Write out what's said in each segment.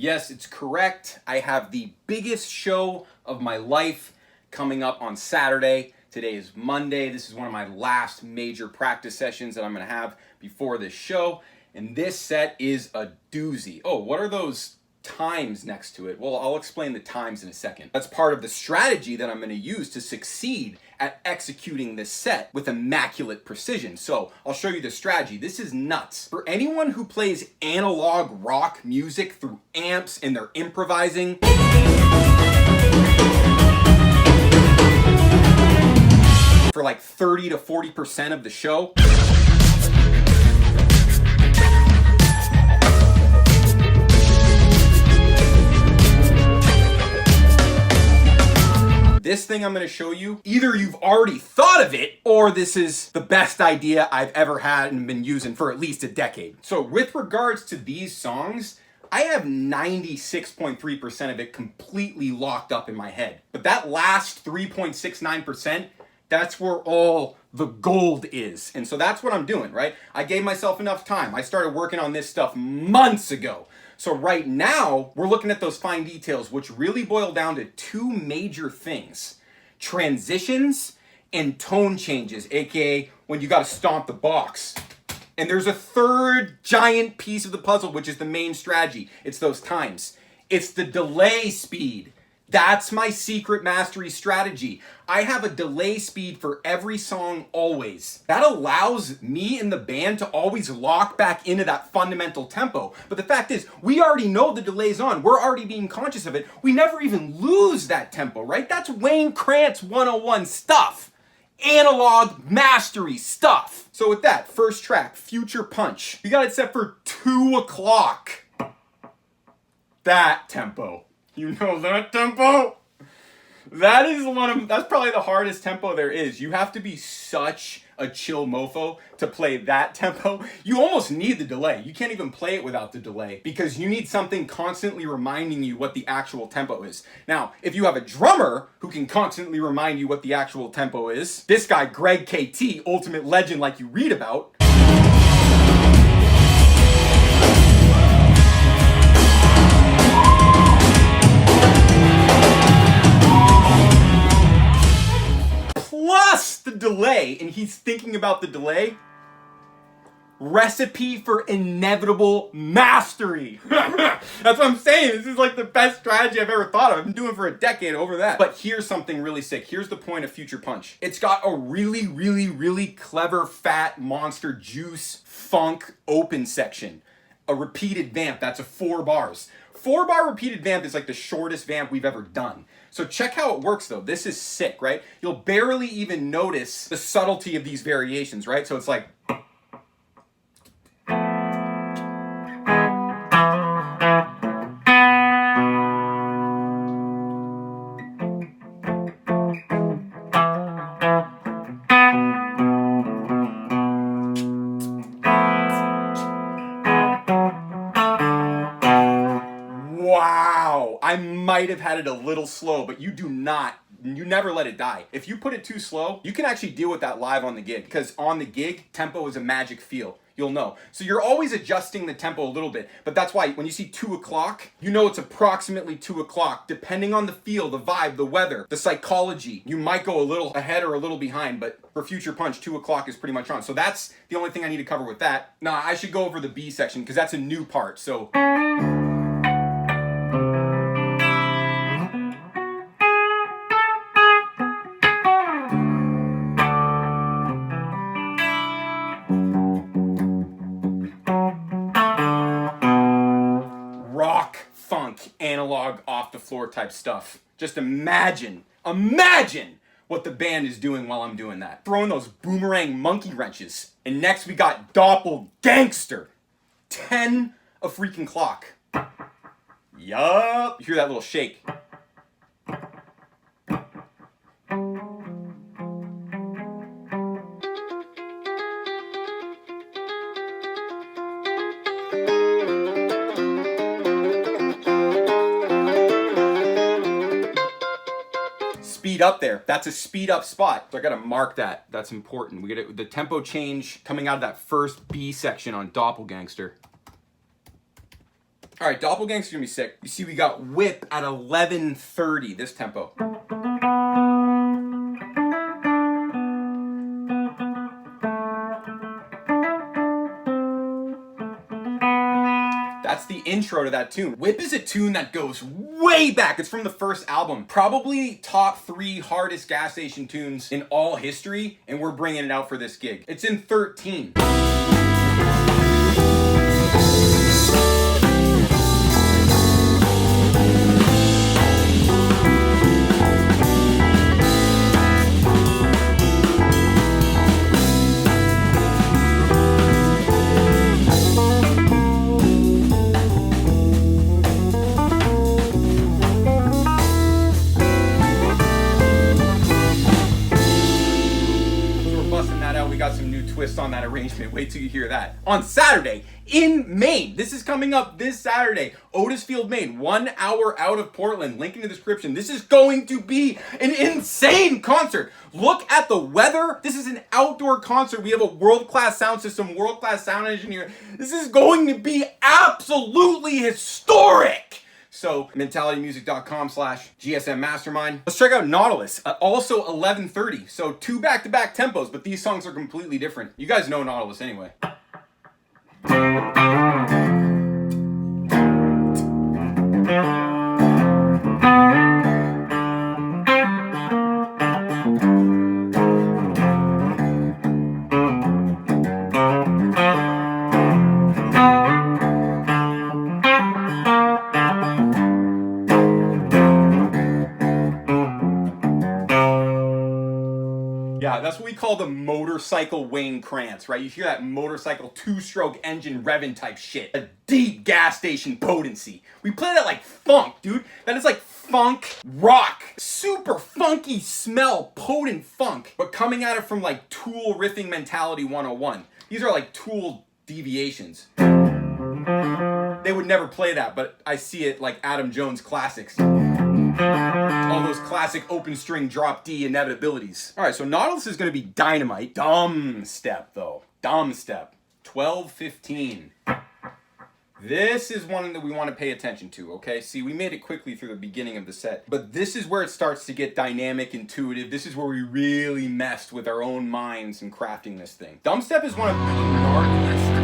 Yes, it's correct. I have the biggest show of my life coming up on Saturday. Today is Monday. This is one of my last major practice sessions that I'm going to have before this show. And this set is a doozy. Oh, what are those times next to it? Well, I'll explain the times in a second. That's part of the strategy that I'm going to use to succeed at executing this set with immaculate precision. So I'll show you the strategy. This is nuts. For anyone who plays analog rock music through amps and they're improvising, for like 30 to 40% of the show, this thing I'm going to show you, either you've already thought of it, or this is the best idea I've ever had and been using for at least a decade. So with regards to these songs, I have 96.3% of it completely locked up in my head. But that last 3.69%, that's where all the gold is. And so that's what I'm doing, right? I gave myself enough time. I started working on this stuff months ago. So right now, we're looking at those fine details, which really boil down to two major things: transitions and tone changes, aka when you gotta stomp the box. And there's a third giant piece of the puzzle, which is the main strategy. It's those times. It's the delay speed. That's my secret mastery strategy. I have a delay speed for every song always. That allows me and the band to always lock back into that fundamental tempo. But the fact is, we already know the delay's on. We're already being conscious of it. We never even lose that tempo, right? That's Wayne Krantz 101 stuff. Analog mastery stuff. So with that, first track, Future Punch. We got it set for 2 o'clock. That tempo. You know that tempo? That is that's probably the hardest tempo there is. You have to be such a chill mofo to play that tempo. You almost need the delay. You can't even play it without the delay because you need something constantly reminding you what the actual tempo is. Now, if you have a drummer who can constantly remind you what the actual tempo is, this guy, Greg KT, ultimate legend like you read about, plus the delay, and he's thinking about the delay. Recipe for inevitable mastery. That's what I'm saying. This is like the best strategy I've ever thought of. I've been doing it for a decade over that. But here's something really sick. Here's the point of Future Punch. It's got a really, really, really clever, fat, monster, juice, funk, open section. A repeated vamp. That's a 4 bars. 4-bar repeated vamp is like the shortest vamp we've ever done. So check how it works though. This is sick, right? You'll barely even notice the subtlety of these variations, right? So it's like, wow, I might have had it a little slow, but you never let it die. If you put it too slow, you can actually deal with that live on the gig, because on the gig, tempo is a magic feel. You'll know. So you're always adjusting the tempo a little bit, but that's why when you see 2 o'clock, you know it's approximately 2 o'clock, depending on the feel, the vibe, the weather, the psychology. You might go a little ahead or a little behind, but for Future Punch, 2 o'clock is pretty much on. So that's the only thing I need to cover with that. Now, I should go over the B section, because that's a new part, so. Rock, funk, analog, off the floor type stuff. Just imagine what the band is doing while I'm doing that. Throwing those boomerang monkey wrenches. And next we got Doppelgangster. 10 a freaking clock. Yup. You hear that little shake. Speed up there. That's a speed up spot. So I gotta mark that. That's important. We get the tempo change coming out of that first B section on Doppelgangster. All right, Doppelgang's gonna be sick. You see, we got Whip at 11:30, this tempo. That's the intro to that tune. Whip is a tune that goes way back. It's from the first album. Probably top 3 hardest gas station tunes in all history, and we're bringing it out for this gig. It's in 13. Twist on that arrangement. Wait till you hear that. On Saturday in Maine. This is coming up this Saturday. Otis Field, Maine. 1 hour out of Portland. Link in the description. This is going to be an insane concert. Look at the weather. This is an outdoor concert. We have a world-class sound system, world-class sound engineer. This is going to be absolutely historic. So, mentalitymusic.com/GSM Mastermind. Let's check out Nautilus. Also 11:30. So 2 back-to-back tempos, but these songs are completely different. You guys know Nautilus anyway. Yeah, that's what we call the motorcycle Wayne Krantz, right? You hear that motorcycle 2-stroke engine revving type shit. A deep gas station potency. We play that like funk, dude. That is like funk rock. Super funky smell, potent funk. But coming at it from like Tool riffing mentality 101. These are like Tool deviations. They would never play that, but I see it like Adam Jones classics. All those classic open string drop D inevitabilities. All right, so Nautilus is going to be dynamite. Dumb step, though. Dumb step. 12:15. This is one that we want to pay attention to, okay? See, we made it quickly through the beginning of the set, but this is where it starts to get dynamic, intuitive. This is where we really messed with our own minds in crafting this thing. Dumb step is one of the gnarliest.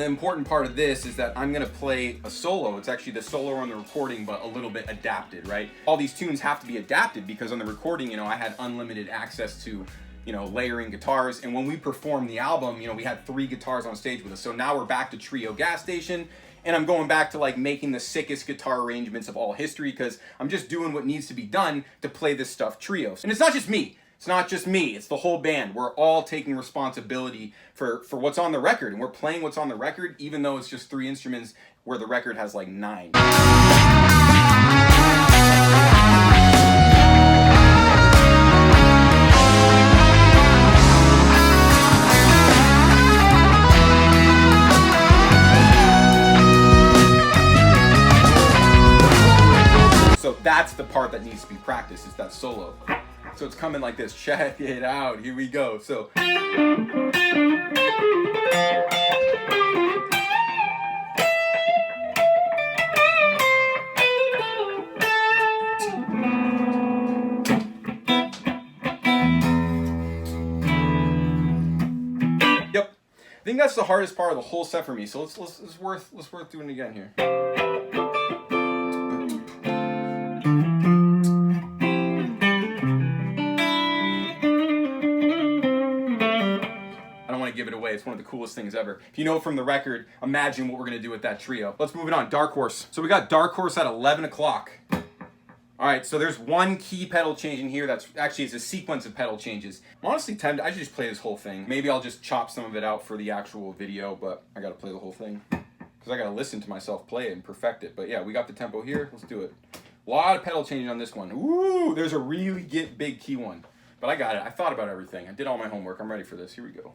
Important part of this is that I'm gonna play a solo. It's actually the solo on the recording, but a little bit adapted, right? All these tunes have to be adapted because on the recording, you know, I had unlimited access to, you know, layering guitars. And when we performed the album, you know, we had 3 guitars on stage with us. So now we're back to trio gas station. And I'm going back to like making the sickest guitar arrangements of all history because I'm just doing what needs to be done to play this stuff trios. And it's not just me. It's not just me, it's the whole band. We're all taking responsibility for what's on the record, and we're playing what's on the record, even though it's just 3 instruments where the record has like 9. So that's the part that needs to be practiced, is that solo. So it's coming like this. Check it out. Here we go. So. Yep. I think that's the hardest part of the whole set for me. So it's worth doing it again here. Give it away. It's one of the coolest things ever. If you know it from the record, imagine what we're going to do with that trio. Let's move it on. Dark Horse. So we got Dark Horse at 11 o'clock. All right, so there's one key pedal change in here that's actually it's a sequence of pedal changes. I'm honestly tempted, I should just play this whole thing. Maybe I'll just chop some of it out for the actual video, but I got to play the whole thing because I got to listen to myself play it and perfect it. But yeah, we got the tempo here. Let's do it. A lot of pedal changing on this one. Ooh, there's a really big key one. But I got it. I thought about everything. I did all my homework. I'm ready for this. Here we go.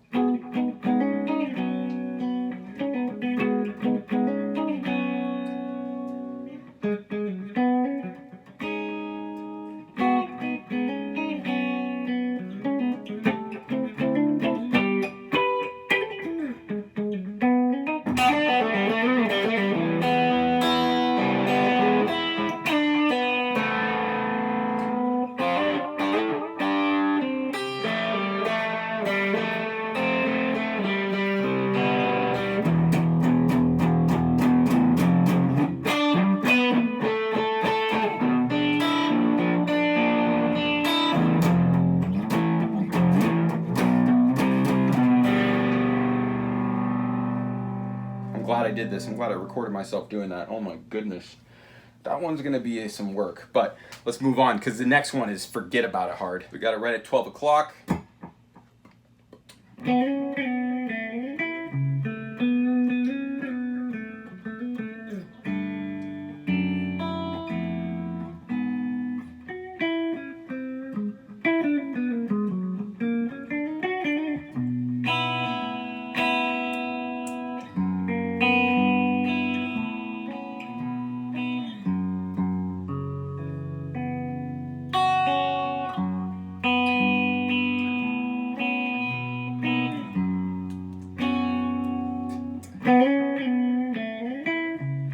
Glad I did this. I'm glad I recorded myself doing that. Oh my goodness. That one's going to be some work. But let's move on because the next one is forget about it hard. We got it right at 12 o'clock.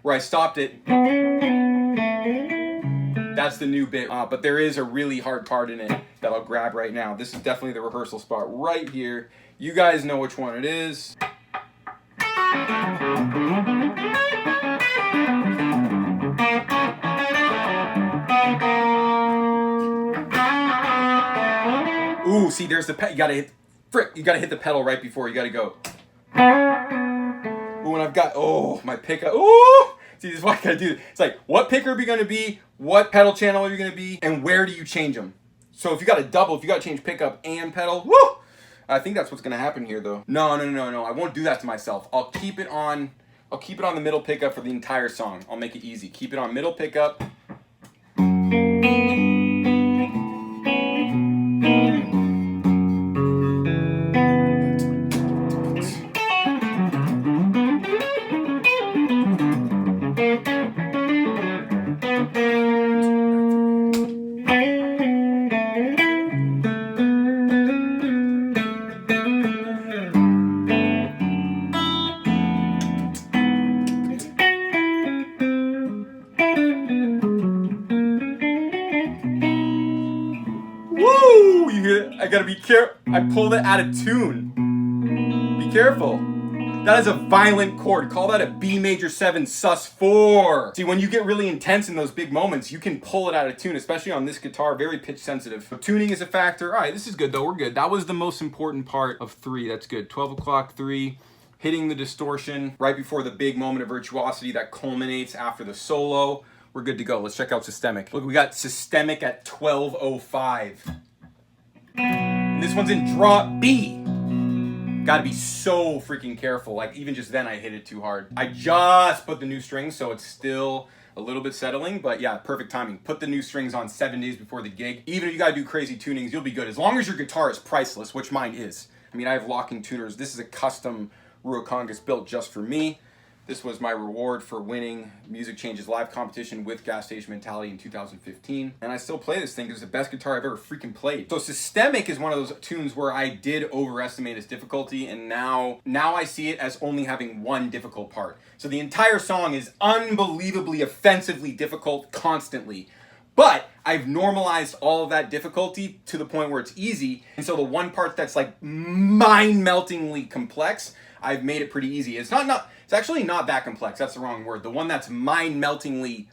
Where I stopped it, that's the new bit, but there is a really hard part in it that I'll grab right now. This is definitely the rehearsal spot right here. You guys know which one it is. Ooh, see, there's the you gotta hit the pedal right before you gotta go. Ooh, and I've got my pickup. Ooh! See, this is what I gotta do. It's like, what picker are you gonna be? What pedal channel are you gonna be? And where do you change them? So if you got a double, if you gotta change pickup and pedal, woo! I think that's what's gonna happen here though. No. I won't do that to myself. I'll keep it on the middle pickup for the entire song. I'll make it easy. Keep it on middle pickup. Woo! I gotta be careful. I pulled it out of tune. Be careful. That is a violent chord. Call that a B major 7 sus4. See, when you get really intense in those big moments, you can pull it out of tune, especially on this guitar, very pitch sensitive. So tuning is a factor. All right, this is good though, we're good. That was the most important part of 3, that's good. 12 o'clock 3, hitting the distortion right before the big moment of virtuosity that culminates after the solo. We're good to go. Let's check out Systemic. Look, we got Systemic at 12:05. This one's in drop B. Gotta be so freaking careful. Like, even just then I hit it too hard. I just put the new strings, so it's still a little bit settling, but yeah, perfect timing. Put the new strings on 7 days before the gig. Even if you gotta do crazy tunings, you'll be good. As long as your guitar is priceless, which mine is. I mean, I have locking tuners. This is a custom Ruacongas built just for me. This was my reward for winning Music Changes live competition with Gas Station Mentality in 2015. And I still play this thing because it's the best guitar I've ever freaking played. So Systemic is one of those tunes where I did overestimate its difficulty, and now I see it as only having one difficult part. So the entire song is unbelievably offensively difficult constantly. But I've normalized all of that difficulty to the point where it's easy. And so the one part that's like mind-meltingly complex, I've made it pretty easy. It's actually not that complex. That's the wrong word. The one that's mind-meltingly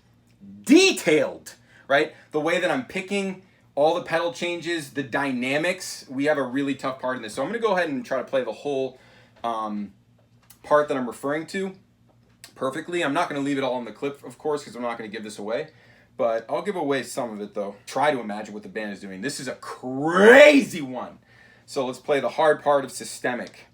detailed, right? The way that I'm picking all the pedal changes, the dynamics, we have a really tough part in this. So I'm going to go ahead and try to play the whole part that I'm referring to perfectly. I'm not going to leave it all in the clip, of course, because I'm not going to give this away. But I'll give away some of it, though. Try to imagine what the band is doing. This is a crazy one. So let's play the hard part of Systemic.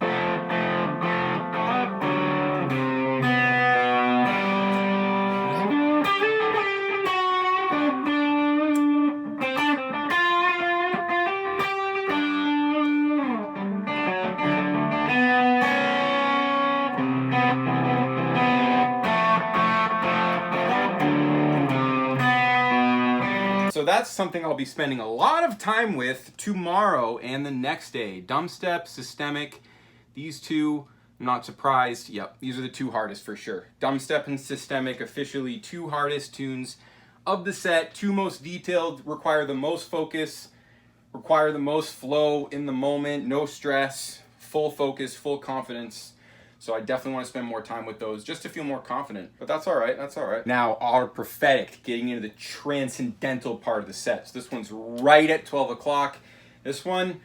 that's something I'll be spending a lot of time with tomorrow and the next day. Dumbstep, Systemic, these two, I'm not surprised. Yep, these are the two hardest for sure. Dumbstep and Systemic, officially two hardest tunes of the set, two most detailed, require the most focus, require the most flow in the moment, no stress, full focus, full confidence. So I definitely want to spend more time with those just to feel more confident. But that's all right, that's all right. Now, our prophetic, getting into the transcendental part of the set. So this one's right at 12 o'clock. This one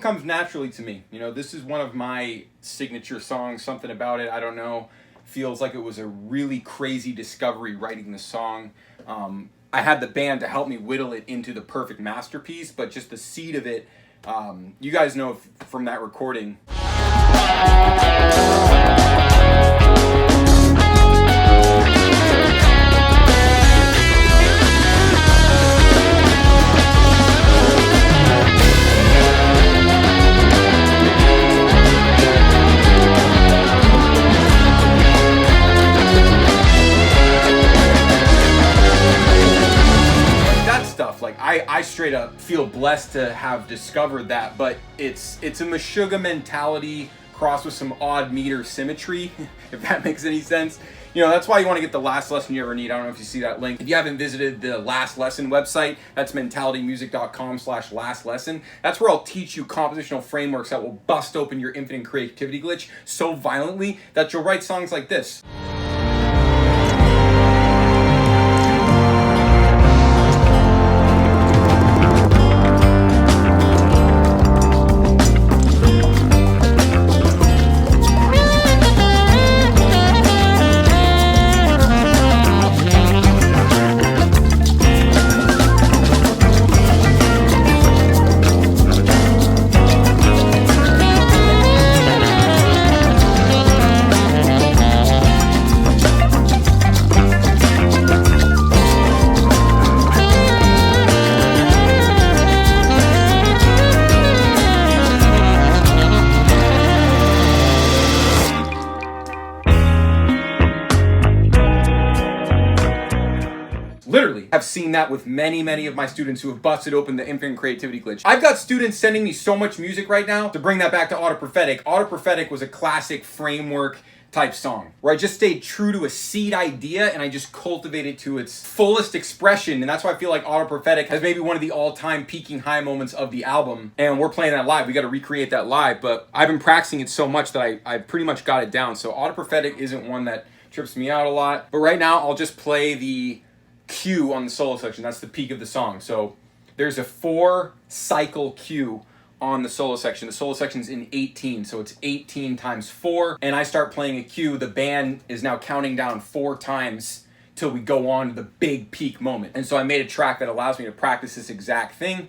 comes naturally to me. You know, this is one of my signature songs, something about it, I don't know. Feels like it was a really crazy discovery writing the song. I had the band to help me whittle it into the perfect masterpiece, but just the seed of it, you guys know from that recording. I straight up feel blessed to have discovered that, but it's a Meshuggah mentality crossed with some odd meter symmetry, if that makes any sense. You know, that's why you want to get the Last Lesson You Ever Need. I don't know if you see that link. If you haven't visited the Last Lesson website, that's mentalitymusic.com/last lesson. That's where I'll teach you compositional frameworks that will bust open your infinite creativity glitch so violently that you'll write songs like this. Literally, I've seen that with many of my students who have busted open the infinite creativity glitch. I've got students sending me so much music right now. To bring that back to Autoprophetic, Autoprophetic was a classic framework type song where I just stayed true to a seed idea and I just cultivated to its fullest expression. And that's why I feel like Autoprophetic has maybe one of the all-time peaking high moments of the album. And we're playing that live. We got to recreate that live. But I've been practicing it so much that I pretty much got it down. So Autoprophetic isn't one that trips me out a lot. But right now, I'll just play the cue on the solo section. That's the peak of the song. So there's a 4-cycle cue on the solo section. The solo section's in 18, so it's 18 times 4. And I start playing a cue. The band is now counting down 4 times till we go on to the big peak moment. And so I made a track that allows me to practice this exact thing.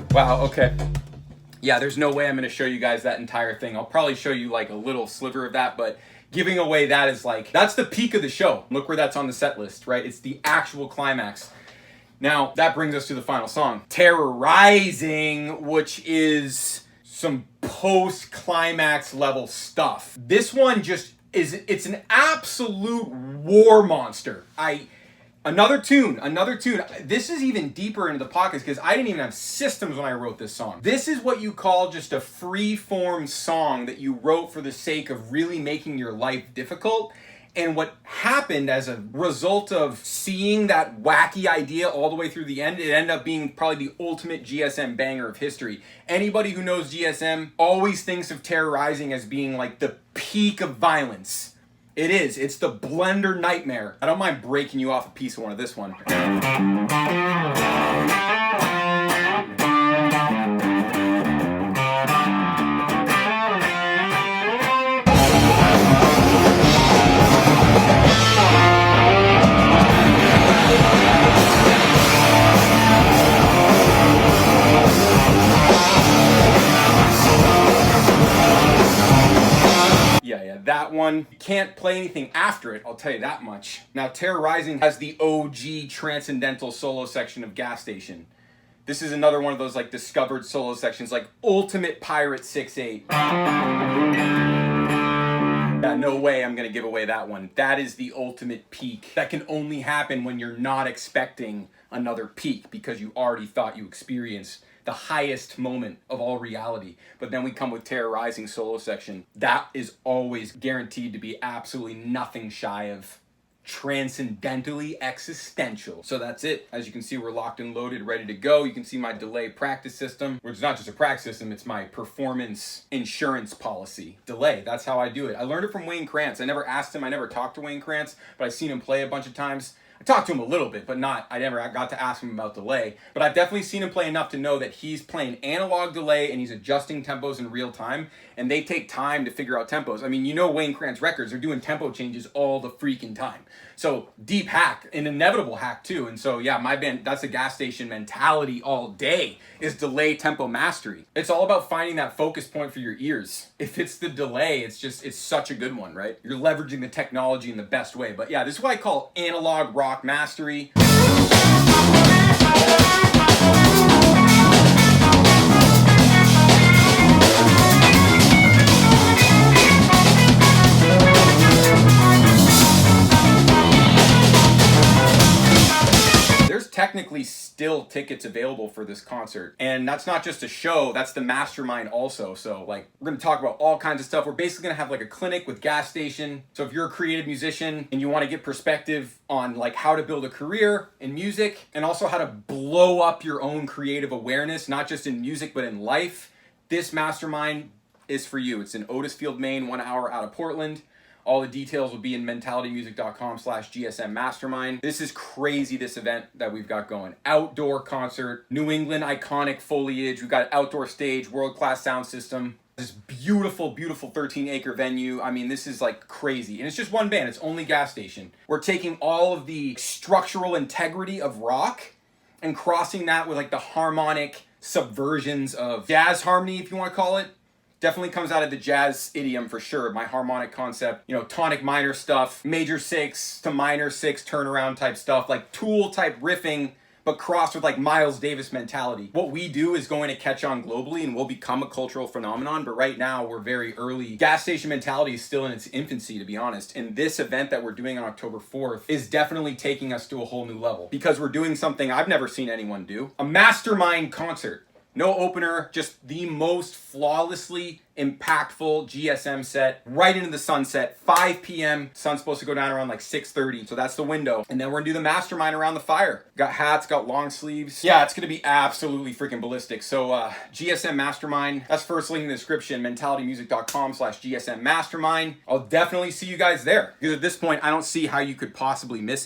Wow, okay. Yeah, there's no way I'm going to show you guys that entire thing. I'll probably show you like a little sliver of that, but giving away that is like, that's the peak of the show. Look where that's on the set list, right? It's the actual climax. Now, that brings us to the final song, Terrorizing, which is some post-climax level stuff. This one just is, it's an absolute war monster. Another tune. This is even deeper into the pockets because I didn't even have systems when I wrote this song. This is what you call just a free-form song that you wrote for the sake of really making your life difficult. And what happened as a result of seeing that wacky idea all the way through the end, it ended up being probably the ultimate GSM banger of history. Anybody who knows GSM always thinks of Terrorizing as being like the peak of violence. It is. It's the Blender nightmare. I don't mind breaking you off a piece of one of this one. Yeah, that one. You can't play anything after it, I'll tell you that much. Now, Terror Rising has the OG transcendental solo section of Gas Station. This is another one of those like discovered solo sections, like Ultimate Pirate 6/8. Yeah, no way I'm gonna give away that one. That is the ultimate peak. That can only happen when you're not expecting another peak because you already thought you experienced the highest moment of all reality. But then we come with Terror Rising solo section. That is always guaranteed to be absolutely nothing shy of transcendentally existential. So that's it. As you can see, we're locked and loaded, ready to go. You can see my delay practice system, which is not just a practice system, it's my performance insurance policy. Delay, that's how I do it. I learned it from Wayne Krantz. I never asked him, I never talked to Wayne Krantz, but I've seen him play a bunch of times. I talked to him a little bit, but I never got to ask him about delay. But I've definitely seen him play enough to know that he's playing analog delay and he's adjusting tempos in real time. And they take time to figure out tempos. I mean, you know Wayne Krantz records are doing tempo changes all the freaking time. So deep hack, an inevitable hack too. And so yeah, my band, that's a Gas Station mentality all day, is delay tempo mastery. It's all about finding that focus point for your ears. If it's the delay, it's such a good one, right? You're leveraging the technology in the best way. But yeah, this is what I call analog rock mastery. Technically still tickets available for this concert, and that's not just a show, that's the mastermind also. So like, we're gonna talk about all kinds of stuff. We're basically gonna have like a clinic with Gas Station. So if you're a creative musician and you want to get perspective on like how to build a career in music and also how to blow up your own creative awareness, not just in music but in life, this mastermind is for you. It's in Otisfield, Maine, 1 hour out of Portland. All the details will be in mentalitymusic.com/GSM Mastermind. This is crazy, this event that we've got going. Outdoor concert, New England iconic foliage. We've got an outdoor stage, world-class sound system. This beautiful, beautiful 13-acre venue. I mean, this is like crazy. And it's just one band, it's only Gas Station. We're taking all of the structural integrity of rock and crossing that with like the harmonic subversions of jazz harmony, if you want to call it. Definitely comes out of the jazz idiom for sure. My harmonic concept, you know, tonic minor stuff, major 6 to minor 6 turnaround type stuff, like Tool type riffing, but crossed with like Miles Davis mentality. What we do is going to catch on globally and will become a cultural phenomenon, but right now we're very early. Gas Station mentality is still in its infancy, to be honest. And this event that we're doing on October 4th is definitely taking us to a whole new level because we're doing something I've never seen anyone do. A mastermind concert. No opener, just the most flawlessly impactful GSM set right into the sunset, 5 p.m. Sun's supposed to go down around like 6:30, so that's the window. And then we're gonna do the mastermind around the fire. Got hats, got long sleeves. Yeah, it's gonna be absolutely freaking ballistic. So GSM Mastermind, that's first link in the description, mentalitymusic.com/GSM Mastermind. I'll definitely see you guys there because at this point, I don't see how you could possibly miss it.